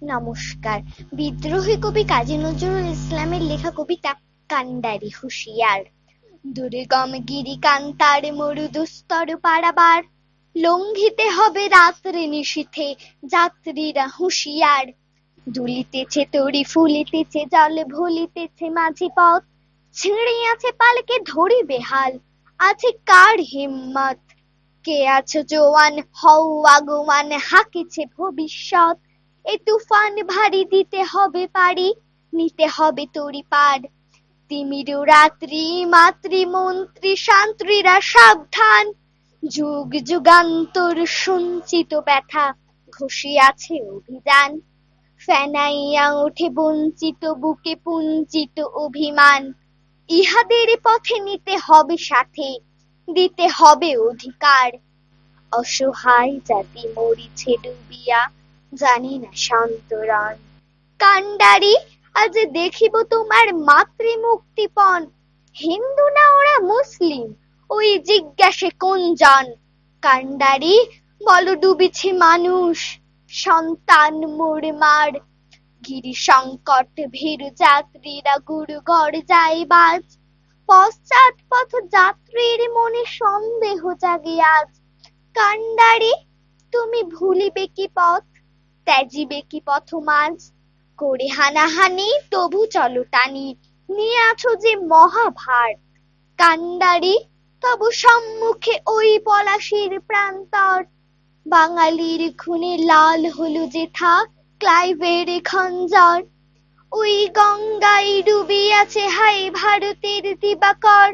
নমস্কার। বিদ্রোহী কবি কাজী নজরুল ইসলামের লেখা কবিতা কান্ডারি হুঁশিয়ার। দুর্গম গিরি কান্তার মরুদুস্তর পারাবার, লঙ্ঘিতে হবে রাত্রে নিশীথে যাত্রীরা হুঁশিয়ার। দুলিতেছে তরি ফুলিতেছে জল ভুলিতেছে মাঝি পথ, ছিঁড়িয়াছে পালকে ধরিবে হাল, আছে কার হিম্মত? কে আছো জোয়ান, হও আগুয়ান, হাকিছে ভবিষ্যৎ। এ তুফান ভারী দিতে হবে পারি, নিতে হবে তরি পার। তিমির রাত্রি মাতৃমন্ত্রী শান্ত্রীরা সাবধান, যুগ যুগান্তর সঞ্চিত ব্যথা ঘষিয়াছে অভিযান। ফেনাইয়া ওঠে বঞ্চিত বুকে পুঞ্জিত অভিমান, ইহাদের পথে নিতে হবে সাথে, দিতে হবে অধিকার। অসহায় জাতি মরিছে ডুবিয়া, জানি না সন্তরণ। কান্ডারি, আজ দেখিব তোমার মাতৃমুক্তিপণ। হিন্দু না ওরা মুসলিম, ওই জিজ্ঞাসে কোন জন? কান্ডারি, বলো ডুবিছে মানুষ, সন্তান মোর-মার। গিরি সংকট ভীরু যাত্রীরা গুরুগড় যায় বাজ, পশ্চাৎ পথ যাত্রীর মনে সন্দেহ জাগে আজ। কান্ডারি, তুমি ভুলিবে কি পথ, ত্যাজিবে কি পথমাজ? করে হানাহানি তবু চলো টানি, নিয়ে আছো যে মহাভার। কান্ডারি, তবু সম্মুখে ওই পলাশির প্রান্তর, বাঙালির খুনে লাল হলো যেথা ক্লাইভের খঞ্জর। ওই গঙ্গায় ডুবিয়াছে হায় ভারতের দিবাকর,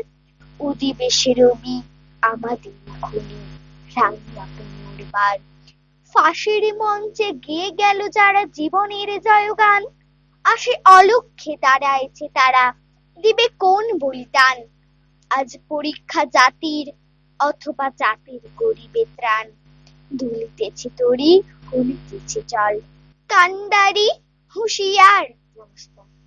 উদিবে সে রবি আমাদের খুনি, রাঙিয়া পুনর্বার। ফাঁসির মঞ্চে গেয়ে গেল যারা জীবনের জয়গান, আসে অলক্ষ্যে দাঁড়াইছে তারা, দিবে কোন বলিদান? আজ পরীক্ষা জাতির, অথবা জাতির গরিবে ত্রাণ। দুলিতেছে তরি, গলিতেছে জল। কান্ডারি হুঁশিয়ার। নমস্কার।